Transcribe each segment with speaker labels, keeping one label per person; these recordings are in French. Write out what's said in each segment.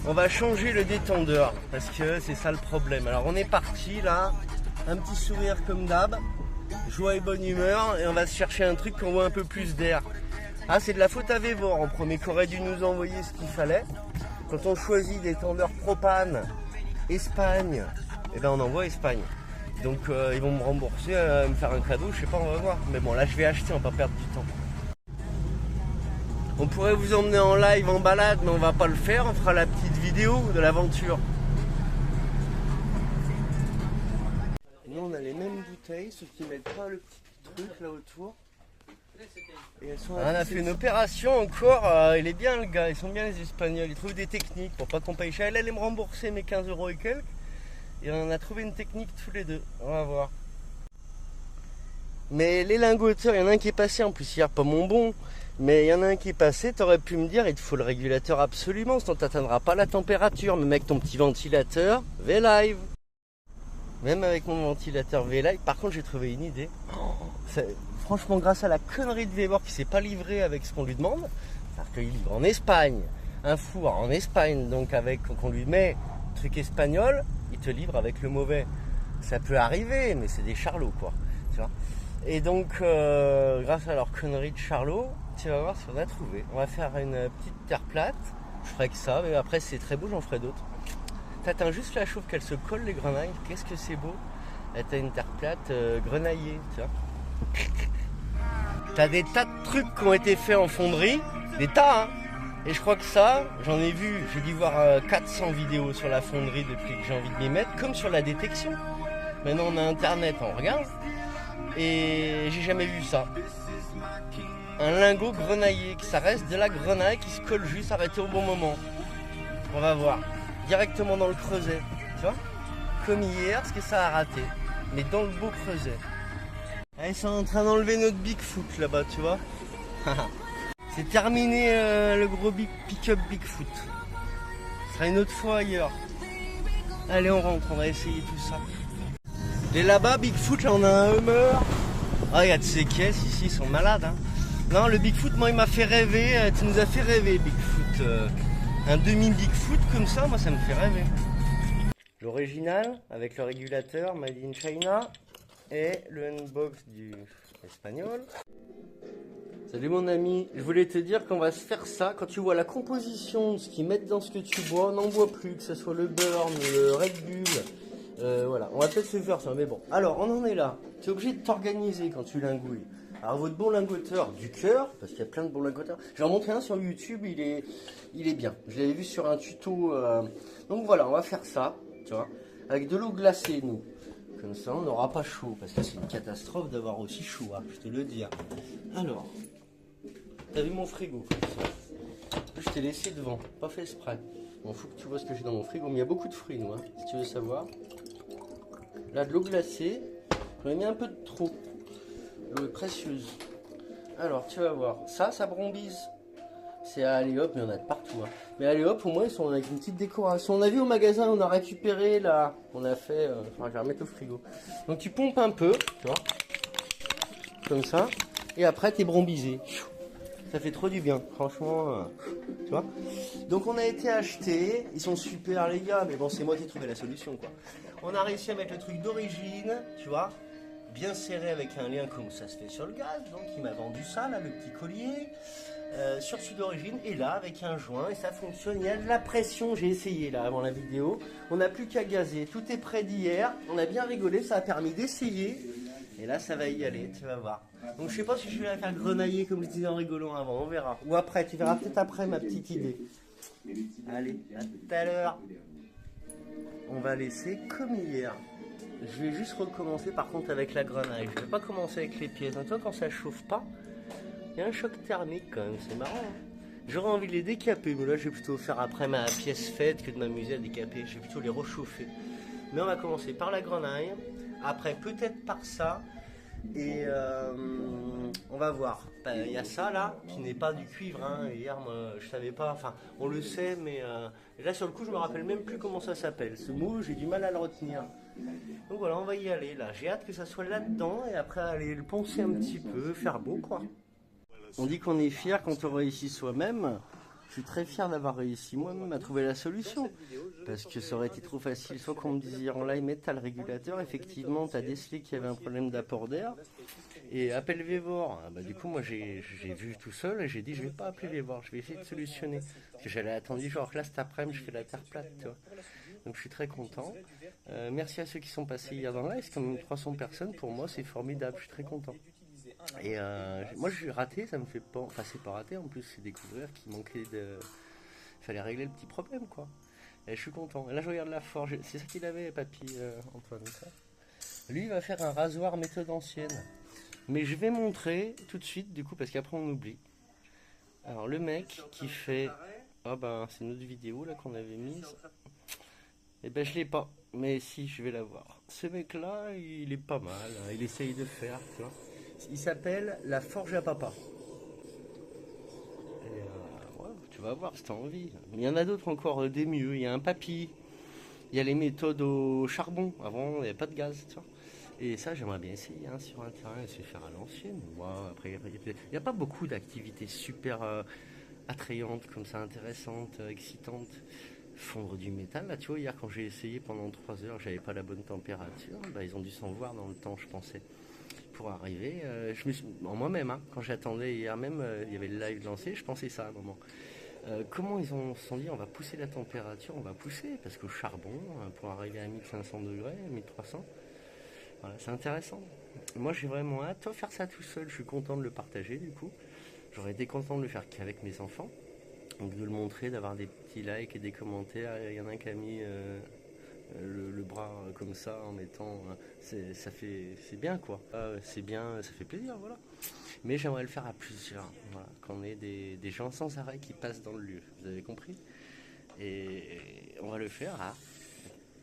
Speaker 1: On va changer le détendeur parce que c'est ça le problème. Alors on est parti là, un petit sourire comme d'hab, joie et bonne humeur, et on va se chercher un truc qu'on voit un peu plus d'air. Ah, c'est de la faute à Vévor en premier, qui aurait dû nous envoyer ce qu'il fallait. Quand on choisit des tendeurs propane Espagne, et ben on envoie Espagne. Donc ils vont me rembourser, me faire un cadeau, je sais pas, on va voir. Mais bon, là je vais acheter, on va pas perdre du temps. On pourrait vous emmener en live, en balade, mais on va pas le faire. On fera la petite vidéo de l'aventure. Nous, on a les mêmes bouteilles, sauf qu'ils mettent pas le petit truc là autour. Et elles sont on a fait une opération encore. Il est bien le gars, ils sont bien les Espagnols. Ils trouvent des techniques pour pas qu'on paye cher. Elle allait me rembourser mes 15 € et quelques. Et on a trouvé une technique tous les deux. On va voir. Mais les lingoteurs, il y en a un qui est passé en plus hier, pas mon bon. Mais il y en a un qui est passé, t'aurais pu me dire, il te faut le régulateur absolument, sinon t'atteindras pas la température. Même avec ton petit ventilateur V-Live. Même avec mon ventilateur V-Live. Par contre, j'ai trouvé une idée. Franchement, grâce à la connerie de Vévor qui s'est pas livré avec ce qu'on lui demande, c'est-à-dire qu'il livre en Espagne, un four en Espagne, donc avec qu'on lui met un truc espagnol, il te livre avec le mauvais. Ça peut arriver, mais c'est des charlots, quoi. Tu vois. Et donc, grâce à leur connerie de charlots, tu vas voir ce qu'on a trouvé. On va faire une petite terre plate. Je ferai que ça, mais après c'est très beau, j'en ferai d'autres. T'attends juste la chauffe qu'elle se colle les grenailles. Qu'est-ce que c'est beau. T'as une terre plate grenaillée, tu vois. T'as des tas de trucs qui ont été faits en fonderie. Des tas, hein. Et je crois que ça, j'en ai vu, j'ai dû voir 400 vidéos sur la fonderie depuis que j'ai envie de m'y mettre, comme sur la détection. Maintenant on a internet, on regarde. Et j'ai jamais vu ça. Un lingot grenaillé, que ça reste de la grenaille qui se colle juste, arrêté au bon moment. On va voir. Directement dans le creuset, tu vois. Comme hier, ce que ça a raté. Mais dans le beau creuset. Ah, ils sont en train d'enlever notre Bigfoot là-bas, tu vois. C'est terminé le gros pick-up Bigfoot. Ce sera une autre fois ailleurs. Allez, on rentre, on va essayer tout ça. Et là-bas, Bigfoot, là on a un Hummer. Ah, il y a de ces caisses ici, ils sont malades, hein. Non, le Bigfoot, moi, il m'a fait rêver. Tu nous as fait rêver, Bigfoot. Un demi-Bigfoot comme ça, moi, ça me fait rêver. L'original, avec le régulateur Made in China. Et le unbox du espagnol. Salut mon ami, je voulais te dire qu'on va se faire ça. Quand tu vois la composition de ce qu'ils mettent dans ce que tu bois, on n'en boit plus, que ce soit le Burn, le Red Bull. Voilà, on va peut-être se faire ça, mais bon. Alors, on en est là. Tu es obligé de t'organiser quand tu lingouilles. Alors, votre bon lingoteur du cœur, parce qu'il y a plein de bons lingoteurs. Je vais en montrer un sur YouTube, il est bien. Je l'avais vu sur un tuto. Donc voilà, on va faire ça, tu vois, avec de l'eau glacée, nous. Comme ça, on n'aura pas chaud, parce que c'est une catastrophe d'avoir aussi chaud, hein, je te le dis. Alors, t'as vu mon frigo comme ça. Je t'ai laissé devant, pas fait exprès. Bon, faut que tu vois ce que j'ai dans mon frigo, mais il y a beaucoup de fruits, nous, hein, si tu veux savoir. Là, de l'eau glacée, j'en ai mis un peu de trop. L'eau est précieuse. Alors, tu vas voir, ça brombise. C'est à Allez Hop, mais on en a de partout. Hein. Mais Allez Hop, au moins, ils sont avec une petite décoration. On a vu au magasin, on a récupéré là. On a fait. Enfin, je vais remettre au frigo. Donc, tu pompes un peu, tu vois. Comme ça. Et après, t'es brombisé. Ça fait trop du bien, franchement. Tu vois. Donc, on a été achetés. Ils sont super, les gars. Mais bon, c'est moi qui ai trouvé la solution, quoi. On a réussi à mettre le truc d'origine, tu vois. Bien serré avec un lien comme ça se fait sur le gaz. Donc, il m'a vendu ça, là, le petit collier. Sur celui d'origine et là avec un joint et ça fonctionne, il y a de la pression, j'ai essayé là avant la vidéo, on n'a plus qu'à gazer, tout est prêt d'hier, on a bien rigolé, ça a permis d'essayer et là ça va y aller, tu vas voir. Donc je sais pas si je vais la faire grenailler comme je disais en rigolant avant, on verra, ou après, tu verras peut-être après ma petite idée. Allez, à tout à l'heure. On va laisser comme hier. Je vais juste recommencer par contre avec la grenaille, je vais pas commencer avec les pièces, donc toi quand ça chauffe pas, il y a un choc thermique quand même, c'est marrant. Hein. J'aurais envie de les décaper, mais là je vais plutôt faire après ma pièce faite que de m'amuser à décaper. Je vais plutôt les réchauffer. Mais on va commencer par la grenaille, après peut-être par ça, et on va voir. Il y a ça là, qui n'est pas du cuivre. Hein. Hier, moi, je savais pas, enfin on le sait, mais là sur le coup je me rappelle même plus comment ça s'appelle. Ce mot, j'ai du mal à le retenir. Donc voilà, on va y aller là. J'ai hâte que ça soit là-dedans, et après aller le poncer un petit peu, faire beau quoi. On dit qu'on est fier quand on réussit soi-même. Je suis très fier d'avoir réussi moi-même à trouver la solution. Parce que ça aurait été trop facile, soit qu'on me disait en live, mais t'as le régulateur, effectivement, t'as décelé qu'il y avait un problème d'apport d'air, et appelle Vévor. Ah bah, du coup, moi j'ai vu tout seul et j'ai dit, je vais pas appeler Vévor, je vais essayer de solutionner. Parce que j'allais attendre, genre là cet après-midi, je fais la terre plate, tu vois. Donc je suis très content. Merci à ceux qui sont passés hier dans le live, c'est quand même 300 personnes, pour moi c'est formidable, je suis très content. Et moi je suis raté, ça me fait pas. Enfin, c'est pas raté en plus, c'est découvrir qu'il manquait de. Il fallait régler le petit problème quoi. Et je suis content. Et là je regarde la forge, c'est ça qu'il avait, papy Antoine. Lui il va faire un rasoir méthode ancienne. Mais je vais montrer tout de suite du coup, parce qu'après on oublie. Alors le mec qui fait. Ah ben c'est une autre vidéo là qu'on avait mise. Et ben je l'ai pas. Mais si, je vais la voir. Ce mec là, il est pas mal, hein. Il essaye de faire, tu vois. Il s'appelle La Forge à Papa. Et ouais, tu vas voir si t'as envie. Mais il y en a d'autres encore, des mieux. Il y a un papy. Il y a les méthodes au charbon. Avant, il n'y avait pas de gaz, tu vois. Et ça, j'aimerais bien essayer hein, sur un terrain et se faire à l'ancienne. Ouais, après, il n'y a pas beaucoup d'activités super attrayantes, comme ça, intéressantes, excitantes. Fondre du métal, là, tu vois, hier, quand j'ai essayé pendant 3 heures, j'avais pas la bonne température. Bah, ils ont dû s'en voir dans le temps, je pensais. Pour arriver, je me suis, en moi-même, hein, quand j'attendais hier même, il y avait le live lancé, je pensais ça à un moment. Comment ils ont se sont dit on va pousser la température, on va pousser, parce qu'au charbon, pour arriver à 1500 degrés, 1300, voilà, c'est intéressant. Moi j'ai vraiment hâte, toi faire ça tout seul, je suis content de le partager du coup. J'aurais été content de le faire qu'avec mes enfants, donc de le montrer, d'avoir des petits likes et des commentaires. Il y en a un qui a mis le bras comme ça en mettant c'est bien quoi, c'est bien, ça fait plaisir, voilà. Mais j'aimerais le faire à plusieurs, voilà, qu'on ait des gens sans arrêt qui passent dans le lieu, vous avez compris. Et on va le faire à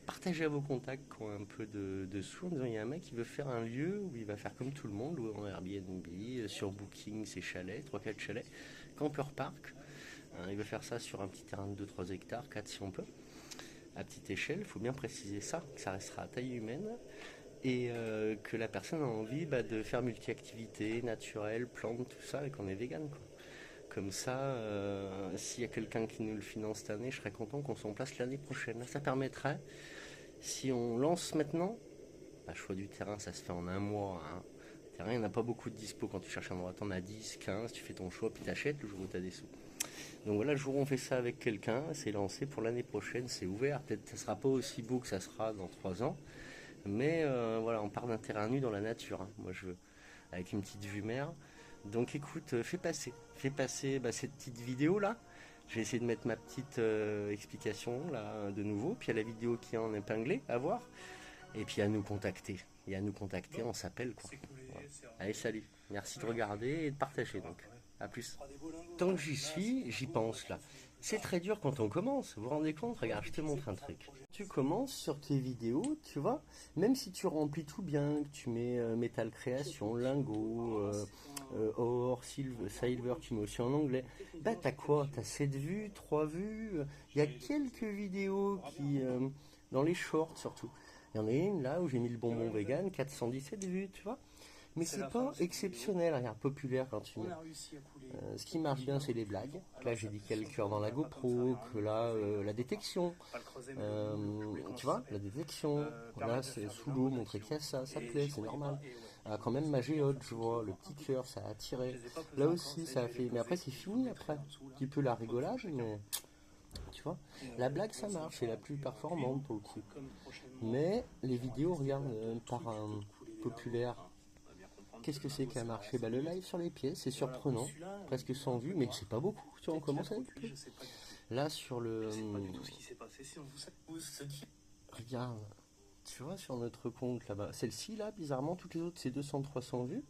Speaker 1: partager à vos contacts qui ont un peu de sous en disant il y a un mec qui veut faire un lieu où il va faire comme tout le monde, louer en Airbnb, sur Booking ses chalets, 3-4 chalets, Camper Park. Il veut faire ça sur un petit terrain de 2-3 hectares, 4 si on peut, à petite échelle. Il faut bien préciser ça, que ça restera à taille humaine. Et que la personne a envie de faire multi-activités, naturelles, plantes, tout ça, et qu'on est vegan quoi. Comme ça, s'il y a quelqu'un qui nous le finance cette année, je serais content qu'on s'en place l'année prochaine. Ça permettrait, si on lance maintenant, choix du terrain, ça se fait en un mois. Hein. Le terrain, il n'y en a pas beaucoup de dispo quand tu cherches un endroit. Tu en as 10, 15, tu fais ton choix, puis t'achètes le jour où tu as des sous. Donc voilà, le jour où on fait ça avec quelqu'un, c'est lancé pour l'année prochaine, c'est ouvert. Peut-être que ça ne sera pas aussi beau que ça sera dans 3 ans. Mais voilà, on part d'un terrain nu dans la nature. Hein. Moi, je veux, avec une petite vue mer. Donc écoute, fais passer cette petite vidéo là. J'ai essayé de mettre ma petite explication là de nouveau. Puis il y a la vidéo qui est en épinglé à voir. Et puis à nous contacter. Et à nous contacter, on s'appelle quoi. Voilà. Allez, salut. Merci de regarder et de partager donc. A plus. Tant que j'y suis, j'y pense là. C'est très dur quand on commence, vous vous rendez compte? Regarde, je te montre un truc. Tu commences sur tes vidéos, tu vois, même si tu remplis tout bien, que tu mets métal création, lingot, or, silver, tu mets aussi en anglais, bah t'as quoi? T'as 7 vues, 3 vues, il y a quelques vidéos qui, dans les shorts surtout. Il y en a une là où j'ai mis le bonbon vegan, 417 vues, tu vois. Mais c'est pas exceptionnel, regarde, populaire quand tu mets. Ce qui marche bien, c'est les blagues. Là, j'ai dit qu'il y a le cœur dans la GoPro, que là, la détection. Tu vois, la détection. Là, c'est sous l'eau, montrer qu'il y a ça, ça plaît, c'est normal. Quand même, ma géode, je vois, le petit cœur, ça a attiré. Là aussi, ça a fait. Mais après, c'est fini après. Un petit peu la rigolade, mais. Tu vois, la blague ça marche, c'est la plus performante pour le coup. Mais les vidéos, regarde, par un populaire. Qu'est-ce que c'est qui a marché? Le live sur les pièces, c'est surprenant, presque 100 vues, mais c'est pas beaucoup, tu vois, on commence avec peu. Là sur le... Regarde, tu vois sur notre compte là-bas, celle-ci là, bizarrement, toutes les autres c'est 200-300 vues,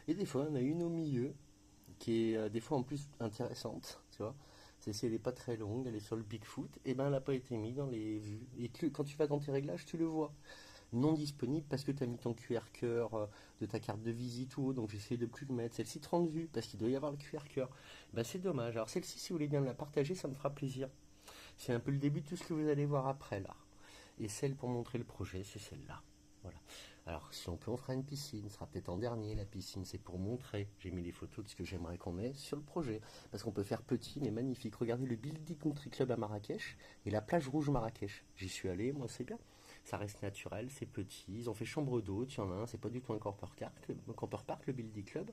Speaker 1: et des fois il y en a une au milieu, qui est des fois en plus intéressante, tu vois. Celle-ci elle est pas très longue, elle est sur le Bigfoot, et ben elle n'a pas été mise dans les vues. Et quand tu vas dans tes réglages, tu le vois. Non disponible parce que tu as mis ton QR cœur de ta carte de visite ou autre, donc j'essaie de plus le mettre. Celle-ci 30 vues parce qu'il doit y avoir le QR cœur. C'est dommage. Alors celle-ci, si vous voulez bien la partager, ça me fera plaisir. C'est un peu le début de tout ce que vous allez voir après là. Et celle pour montrer le projet, c'est celle-là. Voilà. Alors si on peut, on fera une piscine, ce sera peut-être en dernier la piscine, c'est pour montrer. J'ai mis les photos de ce que j'aimerais qu'on ait sur le projet. Parce qu'on peut faire petit mais magnifique. Regardez le Building Country Club à Marrakech et la plage rouge Marrakech. J'y suis allé, moi c'est bien. Ça reste naturel, c'est petit. Ils ont fait chambre d'hôte, il y en a un, c'est pas du tout un camper park, le Building Club.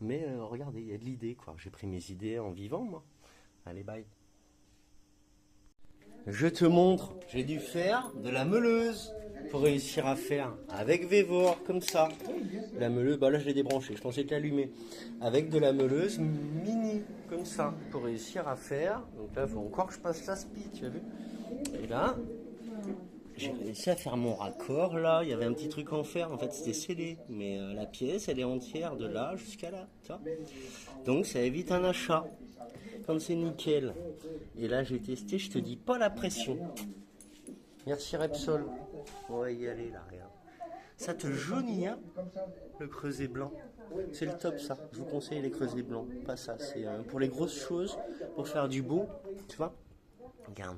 Speaker 1: Mais regardez, il y a de l'idée quoi. J'ai pris mes idées en vivant moi. Allez, bye. Je te montre, j'ai dû faire de la meuleuse pour réussir à faire avec Vévor, comme ça. La meuleuse, bah là je l'ai débranchée, je pensais te l'allumer. Avec de la meuleuse mini, comme ça, pour réussir à faire. Donc là, il faut encore que je passe la spie, tu as vu? Et là, j'ai réussi à faire mon raccord, là. Il y avait un petit truc en fer, en fait c'était scellé. Mais la pièce, elle est entière de là jusqu'à là, tu vois. Donc ça évite un achat. Comme c'est nickel. Et là j'ai testé, je te dis pas la pression. Merci Repsol. On va y aller là, regarde. Ça te jaunit hein, le creuset blanc. C'est le top ça. Je vous conseille les creusets blancs. Pas ça, c'est pour les grosses choses, pour faire du beau. Tu vois. Regarde.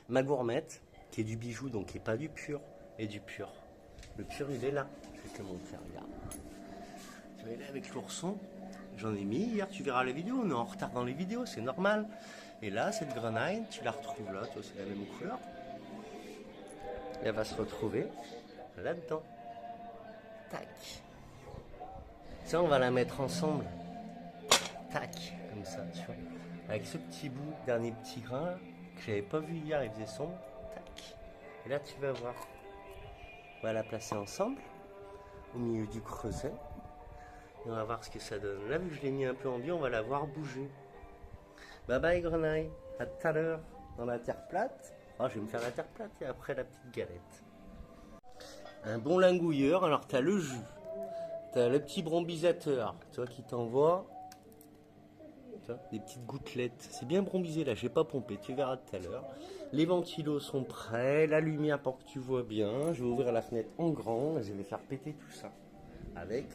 Speaker 1: Ma gourmette, qui est du bijou, donc qui est pas du pur, et du pur. Le pur il est là. Je vais te le montrer, regarde. Tu vois, il est avec l'ourson. J'en ai mis hier, tu verras la vidéo, on est en retard dans les vidéos, c'est normal. Et là, cette grenaille, tu la retrouves là, toi c'est la même couleur. Et elle va se retrouver là-dedans. Tac. Ça, on va la mettre ensemble. Tac, comme ça, tu vois. Avec ce petit bout, dernier petit grain, là, que j'avais pas vu hier, il faisait sombre. Tac. Et là, tu vas voir. On va la placer ensemble, au milieu du creuset. Et on va voir ce que ça donne. Là, vu que je l'ai mis un peu en bio, on va la voir bouger. Bye bye grenaille. À tout à l'heure dans la terre plate. Oh, je vais me faire la terre plate et après la petite galette. Un bon lingouilleur. Alors, tu as le jus. Tu as le petit brombisateur. Tu vois qui t'envoie des petites gouttelettes. C'est bien brombisé là. J'ai pas pompé. Tu verras tout à l'heure. Les ventilos sont prêts. La lumière pour que tu vois bien. Je vais ouvrir la fenêtre en grand. Et je vais faire péter tout ça. Avec...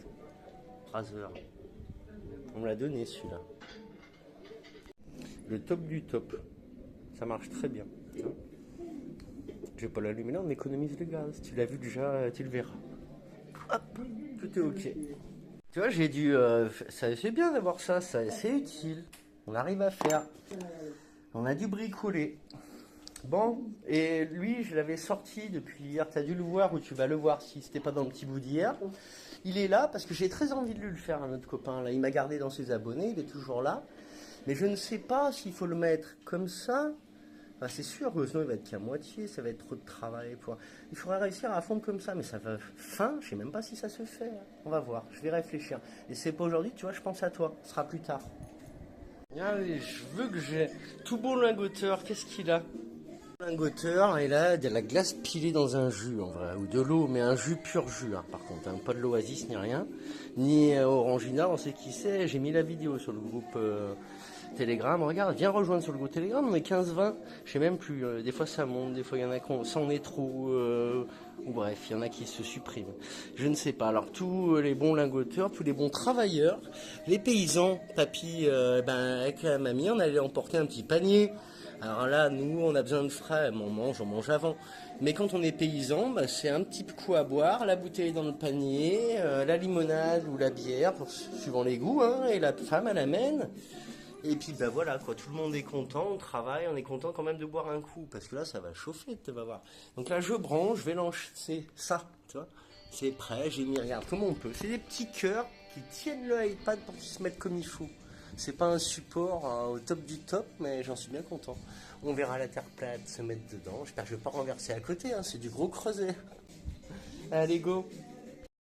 Speaker 1: Razer. On me l'a donné celui-là. Le top du top. Ça marche très bien. Je vais pas l'allumer là, on économise le gaz. Tu l'as vu déjà, tu le verras. Hop, tout est ok. Tu vois, j'ai dû... c'est bien d'avoir ça, c'est utile. On arrive à faire. On a dû bricoler. Bon, et lui, je l'avais sorti depuis hier. Tu as dû le voir ou tu vas le voir si c'était pas dans le petit bout d'hier. Il est là parce que j'ai très envie de lui le faire à notre copain. Là, il m'a gardé dans ses abonnés, il est toujours là. Mais je ne sais pas s'il faut le mettre comme ça. Enfin, c'est sûr que sinon il va être qu'à moitié, ça va être trop de travail. Il faudrait réussir à fondre comme ça, mais ça va fin. Je sais même pas si ça se fait. On va voir, je vais réfléchir. Et c'est pas aujourd'hui, tu vois, je pense à toi. Ce sera plus tard. Allez, je veux que j'ai tout beau lingoteur. Qu'est-ce qu'il a? Lingoteur, et là, de la glace pilée dans un jus, en vrai, ou de l'eau, mais un jus pur jus, hein, par contre, hein, pas de l'Oasis ni rien, ni Orangina, on sait qui c'est, j'ai mis la vidéo sur le groupe Telegram, regarde, viens rejoindre sur le groupe Telegram, on est 15-20, je sais même plus, des fois ça monte, des fois il y en a qui s'en est trop, ou bref, il y en a qui se suppriment, je ne sais pas. Alors tous les bons lingoteurs, tous les bons travailleurs, les paysans, papy, avec la mamie, on allait emporter un petit panier. Alors là, nous, on a besoin de frais, on mange avant. Mais quand on est paysan, c'est un petit coup à boire, la bouteille dans le panier, la limonade ou la bière, suivant les goûts, hein, et la femme, elle amène. Et puis, voilà, quoi, tout le monde est content, on travaille, on est content quand même de boire un coup, parce que là, ça va chauffer, tu vas voir. Donc là, je branche, je vais lancer ça, tu vois. C'est prêt, j'ai mis, regarde, comment on peut. C'est des petits cœurs qui tiennent le iPad pour qu'ils se mettent comme il faut. C'est pas un support au top du top, mais j'en suis bien content. On verra la terre plate se mettre dedans. J'espère que je vais pas renverser à côté, hein, c'est du gros creuset. Allez, go!